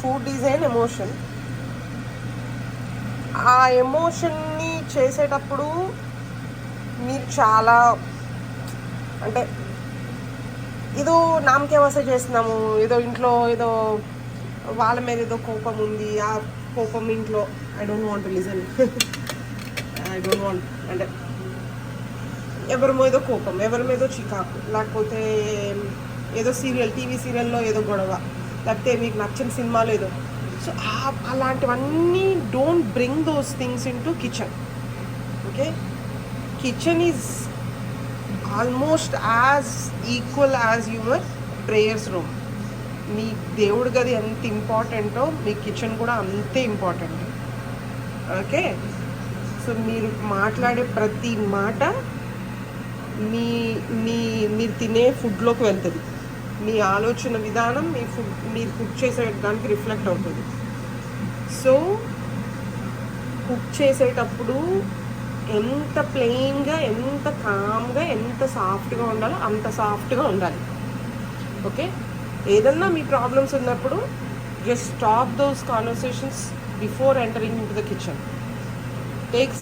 Food is an emotion. ఆ ఎమోషన్ని చేసేటప్పుడు మీరు చాలా అంటే ఏదో నామకే వస్తే చేస్తున్నాము, ఏదో ఇంట్లో ఏదో వాళ్ళ మీద ఏదో కోపం ఉంది, ఆ కోపం ఇంట్లో I don't want to listen I don't want అంటే ఎవరి మీదో కోపం, ఎవరి మీదో చికాకు, లేకపోతే ఏదో సీరియల్ టీవీ సీరియల్లో ఏదో గొడవ, లేకపోతే మీకు నచ్చిన సినిమాలో ఏదో. సో అలాంటివన్నీ don't bring those things into kitchen. Okay, kitchen is almost as equal as your prayers room. మీ దేవుడి గది ఎంత ఇంపార్టెంటో మీ కిచెన్ కూడా అంతే ఇంపార్టెంట్. ఓకే, సో మీరు మాట్లాడే ప్రతి మాట మీ మీ మీరు తినే ఫుడ్లోకి వెళ్తుంది. మీ ఆలోచన విధానం మీ ఫుడ్ మీరు కుక్ చేసే దానికి రిఫ్లెక్ట్ అవుతుంది. సో కుక్ చేసేటప్పుడు ఎంత ప్లెయిన్గా, ఎంత కామ్గా, ఎంత సాఫ్ట్గా ఉండాలో అంత సాఫ్ట్గా ఉండాలి. ఓకే, ఏదన్నా మీ ప్రాబ్లమ్స్ ఉన్నప్పుడు just stop those conversations before entering in to the kitchen. Takes